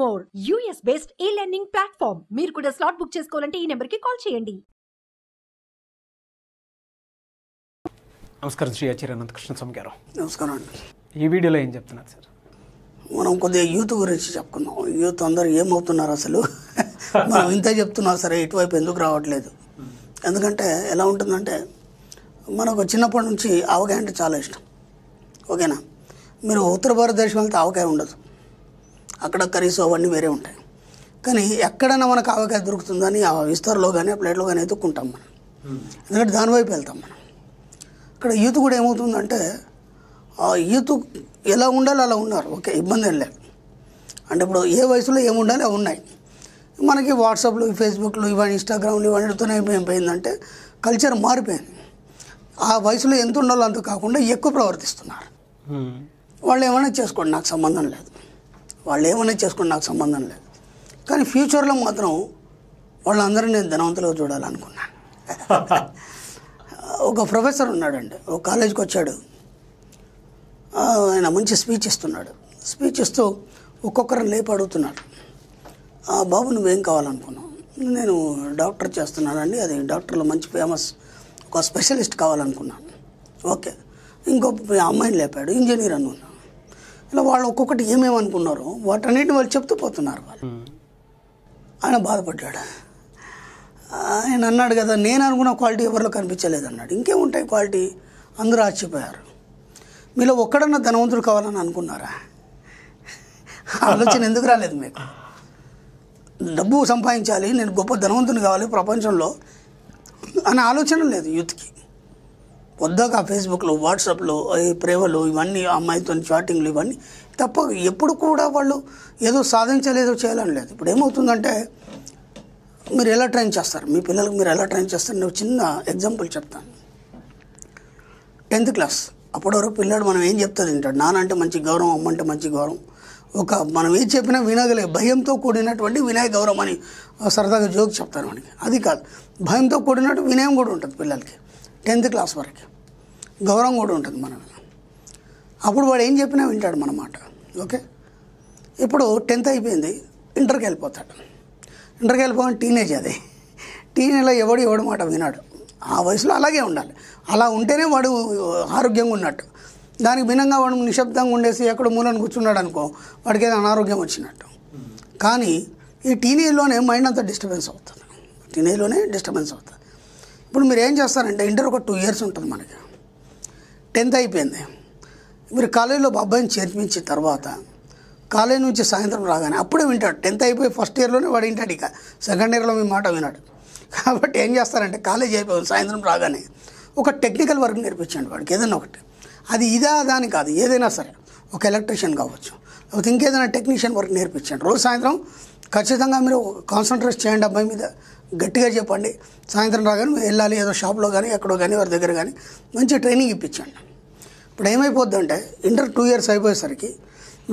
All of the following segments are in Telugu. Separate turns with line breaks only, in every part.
More US based e-learning platform. మీరు కూడా స్లాట్ బుక్ చేసుకోవాలంటే ఈ నెంబర్కి కాల్ చేయండి.
నమస్కారం శ్రీ ఆచార్య అనంతకృష్ణ స్వామి గారు.
నమస్కారం అండి.
ఈ వీడియోలో ఏం చెప్తున్నారు సార్?
మనం కొద్దిగా యూత్ గురించి చెప్పుకున్నాం. యూత్ అందరూ ఏమవుతున్నారు అసలు? మనం ఇంత చెప్తున్నా సరే ఇటువైపు ఎందుకు రావట్లేదు? ఎందుకంటే ఎలా ఉంటుందంటే మనకు చిన్నప్పటి నుంచి ఆవకాయ అంటే చాలా ఇష్టం. ఓకేనా? మీరు ఉత్తర భారతదేశం వెళ్తే ఆవకాయ ఉండదు, అక్కడ కర్రీస్ అవన్నీ వేరే ఉంటాయి. కానీ ఎక్కడైనా మనకు ఆవకాయ దొరుకుతుందని ఆ విస్తారలో కానీ ఆ ప్లేట్లో కానీ ఎత్తుక్కుంటాం మనం, ఎందుకంటే దానివైపు వెళ్తాం మనం. ఇక్కడ యూత్ కూడా ఏమవుతుందంటే ఆ యూత్ ఎలా ఉండాలి అలా ఉన్నారు. ఓకే, ఇబ్బంది ఏం లేదు. అంటే ఇప్పుడు ఏ వయసులో ఏముండాలి అవి ఉన్నాయి. మనకి వాట్సాప్లు, ఫేస్బుక్లు, ఇవన్నీ ఇన్స్టాగ్రామ్లు ఇవన్నీతోనే ఏమైపోయిందంటే కల్చర్ మారిపోయింది. ఆ వయసులో ఎంత ఉండాలో అంత కాకుండా ఎక్కువ ప్రవర్తిస్తున్నారు. వాళ్ళు ఏమైనా చేసుకోండి, నాకు సంబంధం లేదు. వాళ్ళు ఏమైనా చేసుకోండి, నాకు సంబంధం లేదు. కానీ ఫ్యూచర్లో మాత్రం వాళ్ళందరూ నేను ధనవంతులుగా చూడాలనుకున్నాను. ఒక ప్రొఫెసర్ ఉన్నాడండి, ఒక కాలేజీకి వచ్చాడు. ఆయన మంచి స్పీచ్ ఇస్తున్నాడు. స్పీచ్ ఇస్తూ ఒక్కొక్కరిని లేపి అడుగుతున్నాడు, బాబు నువ్వేం కావాలనుకున్నావు? నేను డాక్టర్ చేస్తున్నానండి, అది డాక్టర్లో మంచి ఫేమస్ ఒక స్పెషలిస్ట్ కావాలనుకున్నాను. ఓకే, ఇంకో అమ్మాయిని లేపాడు, ఇంజనీర్ అనుకున్నాను. ఇలా వాళ్ళు ఒక్కొక్కటి ఏమేమి అనుకున్నారో వాటన్నిటిని వాళ్ళు చెప్తూ పోతున్నారు. వాళ్ళు ఆయన బాధపడ్డాడు. ఆయన అన్నాడు కదా, నేను అనుకున్న క్వాలిటీ ఎవరిలో కనిపించలేదు అన్నాడు. ఇంకేముంటాయి క్వాలిటీ? అందరూ ఆశ్చర్యపోయారు. మీలో ఒక్కడన్నా ధనవంతుడు కావాలని అనుకున్నారా? ఆలోచన ఎందుకు రాలేదు మీకు? డబ్బు సంపాదించాలి, నేను గొప్ప ధనవంతుని కావాలి ప్రపంచంలో అనే ఆలోచన లేదు యూత్కి. పొద్దుగా ఫేస్బుక్లో, వాట్సాప్లో ఈ ప్రేమలు ఇవన్నీ, అమ్మాయితో చాటింగ్లు ఇవన్నీ తప్ప ఎప్పుడు కూడా వాళ్ళు ఏదో సాధించలేదో చేయాలని లేదు. ఇప్పుడు ఏమవుతుందంటే మీరు ఎలా ట్రైన్ చేస్తారు, మీ పిల్లలకు మీరు ఎలా ట్రైన్ చేస్తారు? నేను చిన్న ఎగ్జాంపుల్ చెప్తాను. 10th క్లాస్ అప్పటి వరకు పిల్లాడు మనం ఏం చెప్తే తింటాడు. నాన్న అంటే మంచి గౌరవం, అమ్మ అంటే మంచి గౌరవం. ఒక మనం ఏం చెప్పినా వినగలిగే భయంతో కూడినటువంటి వినయ గౌరవం అని సరదాగా జోక్ చెప్తాను మనకి. అది కాదు, భయంతో కూడినట్టు వినయం కూడా ఉంటుంది పిల్లలకి. 10th క్లాస్ వరకు గౌరవం కూడా ఉంటుంది మనం. అప్పుడు వాడు ఏం చెప్పినా వింటాడు మన మాట. ఓకే, ఇప్పుడు 10th అయిపోయింది, ఇంటర్కి వెళ్ళిపోతాడు. ఇంటర్కి వెళ్ళిపోవడం టీనేజ్. అది టీనేజ్లో ఎవడు మాట వినాడు. ఆ వయసులో అలాగే ఉండాలి. అలా ఉంటేనే వాడు ఆరోగ్యంగా ఉన్నట్టు. దానికి భిన్నంగా వాడు నిశ్శబ్దంగా ఉండేసి ఎక్కడ మూలను కూర్చున్నాడు అనుకో, వాడికి ఏదో అనారోగ్యం వచ్చినట్టు. కానీ ఈ టీనేజ్లోనే మైండ్ అంతా డిస్టర్బెన్స్ అవుతుంది. టీనేజ్లోనే డిస్టర్బెన్స్ అవుతుంది. ఇప్పుడు మీరు ఏం చేస్తారంటే ఇంటర్ ఒక 2 years ఉంటుంది మనకి. 10th అయిపోయింది, మీరు కాలేజీలో అబ్బాయిని చేర్పించిన తర్వాత కాలేజీ నుంచి సాయంత్రం రాగానే అప్పుడే వింటాడు. 10th అయిపోయి ఫస్ట్ ఇయర్లోనే వాడు వింటాడు. ఇక సెకండ్ ఇయర్లో మీ మాట వినాడు. కాబట్టి ఏం చేస్తారంటే కాలేజీ అయిపోయి సాయంత్రం రాగానే ఒక టెక్నికల్ వర్క్ నేర్పించండి వాడికి, ఏదైనా ఒకటి. అది ఇదా దాని కాదు, ఏదైనా సరే, ఒక ఎలక్ట్రీషియన్ కావచ్చు, లేకపోతే ఇంకేదైనా టెక్నీషియన్ వర్క్ నేర్పించండి. రోజు సాయంత్రం ఖచ్చితంగా మీరు కాన్సన్ట్రేట్ చేయండి అబ్బాయి మీద, గట్టిగా చెప్పండి. సాయంత్రం రాగానే వెళ్ళాలి, ఏదో షాప్లో కానీ ఎక్కడో కానీ వారి దగ్గర కానీ మంచి ట్రైనింగ్ ఇప్పించండి. ఇప్పుడు ఏమైపోద్ది అంటే ఇంటర్ 2 years అయిపోయేసరికి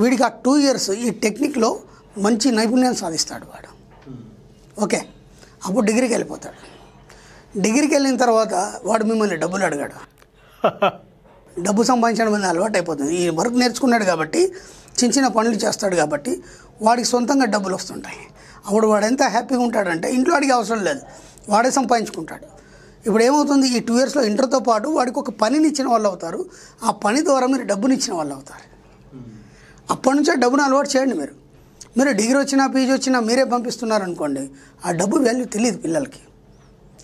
వీడికి ఆ 2 years ఈ టెక్నిక్లో మంచి నైపుణ్యం సాధిస్తాడు వాడు. ఓకే, అప్పుడు డిగ్రీకి వెళ్ళిపోతాడు. డిగ్రీకి వెళ్ళిన తర్వాత వాడు మిమ్మల్ని డబ్బులు అడిగాడు. డబ్బు సంపాదించడం మీద అలవాటు అయిపోతుంది. ఈ వర్క్ నేర్చుకున్నాడు కాబట్టి, చిన్న చిన్న పనులు చేస్తాడు కాబట్టి వాడికి సొంతంగా డబ్బులు వస్తుంటాయి. అప్పుడు వాడు ఎంత హ్యాపీగా ఉంటాడంటే ఇంట్లో అడిగే అవసరం లేదు, వాడే సంపాదించుకుంటాడు. ఇప్పుడు ఏమవుతుంది, ఈ 2 yearsలో ఇంటర్తో పాటు వాడికి ఒక పనిని ఇచ్చిన వాళ్ళు అవుతారు. ఆ పని ద్వారా మీరు డబ్బుని ఇచ్చిన వాళ్ళు అవుతారు. అప్పటి నుంచే డబ్బును అలవాటు చేయండి. మీరు డిగ్రీ వచ్చినా పీజీ వచ్చినా మీరే పంపిస్తున్నారనుకోండి, ఆ డబ్బు వాల్యూ తెలియదు పిల్లలకి.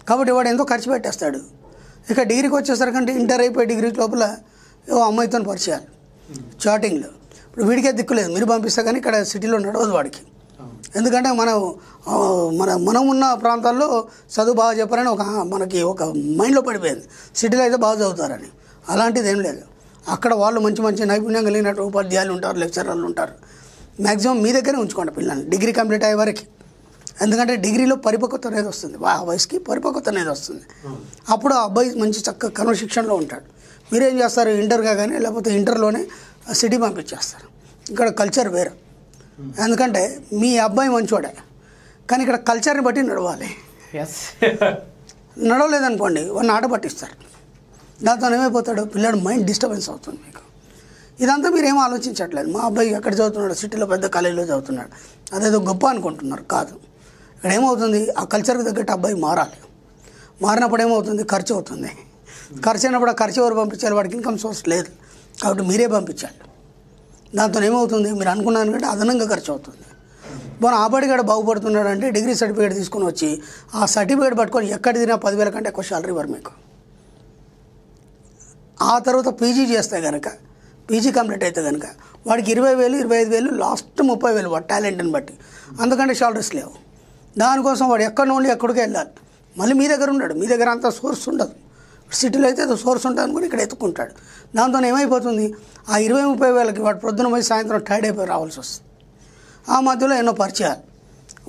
కాబట్టి వాడు ఎంతో ఖర్చు పెట్టేస్తాడు. ఇక డిగ్రీకి వచ్చేసరికంటే ఇంటర్ అయిపోయి డిగ్రీ లోపల అమ్మాయితో పరిచయాలు, చాటింగ్లు. ఇప్పుడు వీడికే దిక్కులేదు, మీరు పంపిస్తే కానీ ఇక్కడ సిటీలో నడవదు వాడికి. ఎందుకంటే మనం ఉన్న ప్రాంతాల్లో చదువు బాగా చెప్పారని మనకి ఒక మైండ్లో పడిపోయింది, సిటీలో అయితే బాగా చదువుతారని. అలాంటిది ఏం లేదు. అక్కడ వాళ్ళు మంచి మంచి నైపుణ్యం కలిగినట్టు ఉపాధ్యాయులు ఉంటారు, లెక్చరర్లు ఉంటారు. మ్యాక్సిమం మీ దగ్గరే ఉంచుకోండి పిల్లల్ని డిగ్రీ కంప్లీట్ అయ్యే వరకు. ఎందుకంటే డిగ్రీలో పరిపక్వత అనేది వస్తుంది, ఆ వయసుకి పరిపక్వత అనేది వస్తుంది. అప్పుడు ఆ అబ్బాయి మంచి చక్కగా క్రమశిక్షణలో ఉంటాడు. మీరేం చేస్తారు, ఇంటర్గా కానీ లేకపోతే ఇంటర్లోనే సిటీ పంపించేస్తారు. ఇక్కడ కల్చర్ వేరు. ఎందుకంటే మీ అబ్బాయి మంచోడే, కానీ ఇక్కడ కల్చర్ని బట్టి నడవాలి. నడవలేదనుకోండి వాడిని ఆట పట్టిస్తారు. దాంతో ఏమైపోతాడు, పిల్లడు మైండ్ డిస్టర్బెన్స్ అవుతుంది మీకు. ఇదంతా మీరు ఏం ఆలోచించట్లేదు. మా అబ్బాయి ఎక్కడ చదువుతున్నాడు, సిటీలో పెద్ద కాలేజీలో చదువుతున్నాడు, అదేదో గొప్ప అనుకుంటున్నారు. కాదు, ఇక్కడ ఏమవుతుంది, ఆ కల్చర్కి తగ్గట్టు అబ్బాయి మారాలి. మారినప్పుడు ఏమవుతుంది, ఖర్చు అవుతుంది. ఖర్చు అయినప్పుడు ఆ ఖర్చు ఎవరు పంపించాలి, వాడికి ఇన్కమ్ సోర్స్ లేదు కాబట్టి మీరే పంపించాలి. దాంతో ఏమవుతుంది, మీరు అనుకున్నాను కంటే అదనంగా ఖర్చు అవుతుంది. మనం ఆబడిగాడు బాగుపడుతున్నాడు అంటే డిగ్రీ సర్టిఫికేట్ తీసుకొని వచ్చి ఆ సర్టిఫికేట్ పట్టుకొని ఎక్కడ తినా 10,000 కంటే ఎక్కువ శాలరీ ఇవ్వరు మీకు. ఆ తర్వాత పీజీ చేస్తే కనుక, పీజీ కంప్లీట్ అయితే కనుక వాడికి 20,000, 25,000, లాస్ట్ 30,000 వాడు టాలెంట్ని బట్టి. అందుకంటే శాలరీస్ లేవు. దానికోసం వాడు ఎక్కడ నుండి ఎక్కడికి వెళ్ళాలి. మళ్ళీ మీ దగ్గర ఉన్నాడు, మీ దగ్గర అంత సోర్స్ ఉండదు. సిటీలో అయితే ఏదో సోర్స్ ఉంటుంది అనుకుని ఇక్కడ ఎత్తుకుంటాడు. దాంతో ఏమైపోతుంది, ఆ 20,000-30,000కి వాడు ప్రొద్దున పోయి సాయంత్రం టైర్డ్ అయిపోయి రావాల్సి వస్తుంది. ఆ మధ్యలో ఎన్నో పరిచయాలు,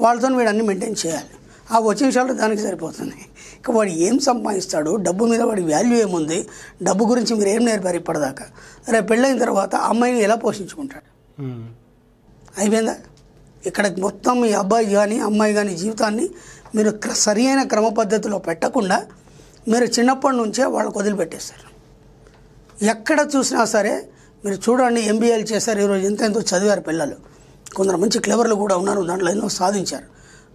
వాళ్ళతో వీడు అన్నీ మెయింటైన్ చేయాలి. ఆ వచ్చిన శాలరీ దానికి సరిపోతుంది. ఇక వాడు ఏం సంపాదిస్తాడు, డబ్బు మీద వాడి వాల్యూ ఏముంది, డబ్బు గురించి మీరు ఏం నేర్పారు ఇప్పటిదాకా, రేపు పెళ్ళైన తర్వాత అమ్మాయిని ఎలా పోషించుకుంటాడు. అయిపోయిందా? ఇక్కడ మొత్తం మీ అబ్బాయి కానీ అమ్మాయి కానీ జీవితాన్ని మీరు సరి అయిన క్రమ పద్ధతిలో పెట్టకుండా మీరు చిన్నప్పటి నుంచే వాళ్ళకు వదిలిపెట్టేస్తారు. ఎక్కడ చూసినా సరే మీరు చూడండి, ఎంబీఏలు చేశారు, ఈరోజు ఎంతో చదివారు పిల్లలు, కొందరు మంచి క్లెవర్లు కూడా ఉన్నారు, దాంట్లో ఎన్నో సాధించారు.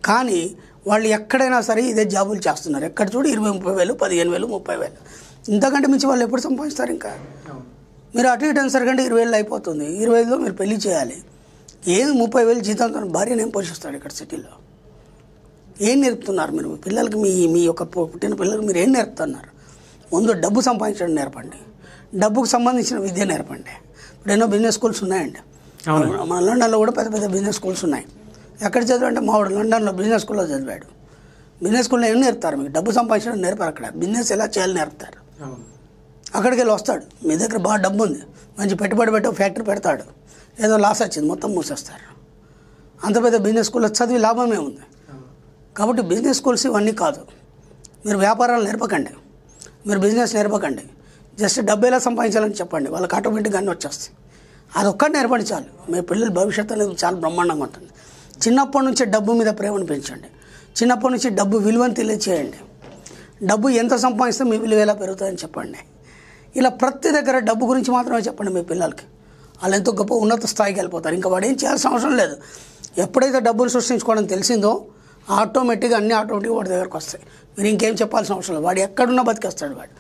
కానీ వాళ్ళు ఎక్కడైనా సరే ఇదే జాబులు చేస్తున్నారు. ఎక్కడ చూడు 20,000-30,000, 15,000, 30,000. ఇంతకంటే మించి వాళ్ళు ఎప్పుడు సంపాదిస్తారు? ఇంకా మీరు అటు ఇటు సరికంటే 20,000 అయిపోతుంది. 20,000లో మీరు పెళ్లి చేయాలి. ఏది 30,000 జీతంతో భార్యను ఏం పోషిస్తాడు ఇక్కడ సిటీలో? ఏం నేర్పుతున్నారు మీరు పిల్లలకి? మీ యొక్క పుట్టిన పిల్లలకి మీరు ఏం నేర్పుతున్నారు? ముందు డబ్బు సంపాదించడం నేర్పండి, డబ్బుకు సంబంధించిన విద్య నేర్పండి. ఇప్పుడు ఎన్నో బిజినెస్ స్కూల్స్ ఉన్నాయండి. మన లండన్లో కూడా పెద్ద పెద్ద బిజినెస్ స్కూల్స్ ఉన్నాయి. ఎక్కడ చదివాడంటే మావాడు లండన్లో బిజినెస్ స్కూల్లో చదివాడు. బిజినెస్ స్కూల్లో ఏం నేర్పుతారు మీకు? డబ్బు సంపాదించడం నేర్పారు. అక్కడ బిజినెస్ ఎలా చేయాలి నేర్పుతారు. అక్కడికి వెళ్ళి వస్తాడు, మీ దగ్గర బాగా డబ్బు ఉంది, మంచి పెట్టుబడి పెట్టి ఫ్యాక్టరీ పెడతాడు, ఏదో లాస్ వచ్చింది, మొత్తం మూసేస్తారు. అంత పెద్ద బిజినెస్ స్కూల్లో చదివి లాభమే ఉంది. కాబట్టి బిజినెస్ స్కూల్స్ ఇవన్నీ కాదు. మీరు వ్యాపారాలు నేర్పకండి, మీరు బిజినెస్ నేర్పకండి. జస్ట్ డబ్బు ఎలా సంపాదించాలని చెప్పండి, వాళ్ళకి ఆటోమేటిక్గా అన్నీ వచ్చేస్తాయి. అది ఒక్కటి నేర్పండి చాలు. మీ పిల్లల భవిష్యత్తు అనేది చాలా బ్రహ్మాండంగా ఉంటుంది. చిన్నప్పటి నుంచే డబ్బు మీద ప్రేమను పెంచండి. చిన్నప్పటి నుంచి డబ్బు విలువను తెలియచేయండి. డబ్బు ఎంత సంపాదిస్తే మీ విలువ ఎలా పెరుగుతుందని చెప్పండి. ఇలా ప్రతి దగ్గర డబ్బు గురించి మాత్రమే చెప్పండి మీ పిల్లలకి. వాళ్ళు ఎంతో గొప్ప ఉన్నత స్థాయికి వెళ్ళిపోతారు. ఇంకా వాడు ఏం చేయాల్సిన అవసరం లేదు. ఎప్పుడైతే డబ్బులు సృష్టించుకోవడం తెలిసిందో ఆటోమేటిక్గా అన్నీ ఆటోమేటిక్గా వాడి దగ్గరకు వస్తాయి. మీరు ఇంకేం చెప్పాల్సిన అవసరం లేదు. వాడు ఎక్కడున్నా బతికేస్తాడు. వాడు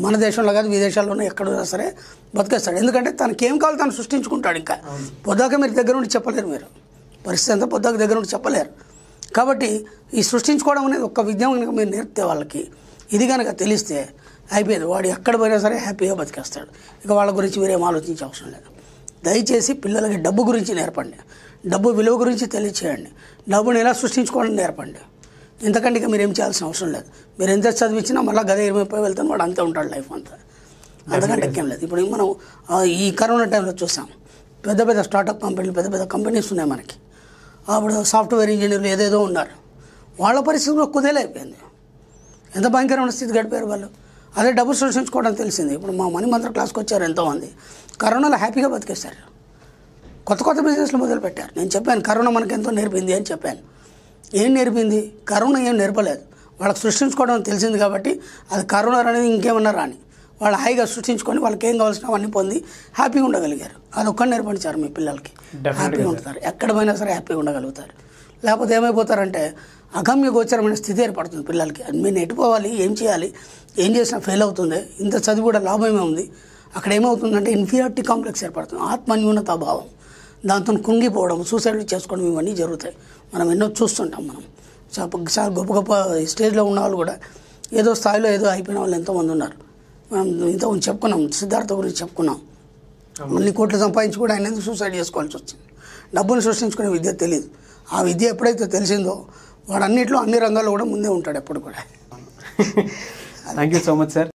మన దేశంలో కాదు, విదేశాల్లోనే ఎక్కడున్నా సరే బతికేస్తాడు. ఎందుకంటే తనకేం కావాలో తను సృష్టించుకుంటాడు. ఇంకా పొద్దాక మీరు దగ్గర నుండి చెప్పలేరు. మీరు పరిస్థితి అంతా పొద్దాక దగ్గర నుండి చెప్పలేరు. కాబట్టి ఈ సృష్టించుకోవడం అనేది ఒక విద్య కనుక మీరు నేర్పితే వాళ్ళకి, ఇది కనుక తెలిస్తే అయిపోయింది. వాడు ఎక్కడ పోయినా సరే హ్యాపీగా బతికేస్తాడు. ఇక వాళ్ళ గురించి మీరేం ఆలోచించే అవసరం లేదు. దయచేసి పిల్లలకి డబ్బు గురించి నేర్పండి, డబ్బు విలువ గురించి తెలియచేయండి, డబ్బుని ఎలా సృష్టించుకోవడం నేర్పండి. ఇంతకంటే ఇక మీరేం చేయాల్సిన అవసరం లేదు. మీరు ఎంత చదివించినా మళ్ళీ గదే 20 వెళ్తాను, వాడు అంతే ఉంటాడు లైఫ్ అంతా. అంతకంటే ఎక్కేం లేదు. ఇప్పుడు మనం ఈ కరోనా టైంలో చూసాం, పెద్ద పెద్ద స్టార్టప్ కంపెనీలు, పెద్ద పెద్ద కంపెనీస్ ఉన్నాయి మనకి. అప్పుడు సాఫ్ట్వేర్ ఇంజనీర్లు ఏదేదో ఉన్నారు. వాళ్ళ పరిస్థితి కూడా కుదేలైపోయింది. ఎంత భయంకరమైన స్థితి గడిపారు వాళ్ళు. అదే డబ్బు సృష్టించుకోవడం తెలిసింది. ఇప్పుడు మా మణిమంత్ర క్లాస్కి వచ్చారు ఎంతోమంది, కరోనాలో హ్యాపీగా బతికేస్తారు. కొత్త కొత్త బిజినెస్లు మొదలుపెట్టారు. నేను చెప్పాను కరోనా మనకు ఎంతో నేర్పింది అని చెప్పాను. ఏం నేర్పింది? కరోనా ఏం నేర్పలేదు. వాళ్ళకి సృష్టించుకోవడం తెలిసింది కాబట్టి అది కరోనా అనేది ఇంకేమన్నా రాని వాళ్ళు హాయిగా సృష్టించుకొని వాళ్ళకి ఏం కావాల్సిన అవన్నీ పొంది హ్యాపీగా ఉండగలిగారు. అది ఒక్కటి నేర్పించారు మీ పిల్లలకి, హ్యాపీగా ఉంటారు. ఎక్కడ పోయినా సరే హ్యాపీగా ఉండగలుగుతారు. లేకపోతే ఏమైపోతారంటే అగమ్య గోచరమైన స్థితి ఏర్పడుతుంది పిల్లలకి. అది మీరు నెట్టుకోవాలి, ఏం చేయాలి, ఏం చేసినా ఫెయిల్ అవుతుంది, ఇంత చదివి కూడా లాభమే ఉంది. అక్కడ ఏమవుతుందంటే ఇన్ఫీరియారిటీ కాంప్లెక్స్ ఏర్పడుతుంది, ఆత్మన్యూనతా భావం, దాంతో కుంగిపోవడం, సూసైడ్ చేసుకోవడం, ఇవన్నీ జరుగుతాయి. మనం ఎన్నో చూస్తుంటాం. మనం చాలా గొప్ప గొప్ప స్టేజ్లో ఉన్న వాళ్ళు కూడా ఏదో స్థాయిలో ఏదో అయిపోయిన వాళ్ళు ఎంతోమంది ఉన్నారు. మనం ఇంతకుముందు చెప్పుకున్నాం, సిద్ధార్థ గురించి చెప్పుకున్నాం. మళ్ళీ కోట్లు సంపాదించి కూడా ఆయన ఎందుకు సూసైడ్ చేసుకోవాల్సి వచ్చింది? డబ్బులు సృష్టించుకునే విద్య తెలియదు. ఆ విద్య ఎప్పుడైతే తెలిసిందో వాడు అన్నింటిలో అన్ని రంగాల్లో కూడా ముందే ఉంటాడు ఎప్పుడు కూడా.
Thank you so much sir.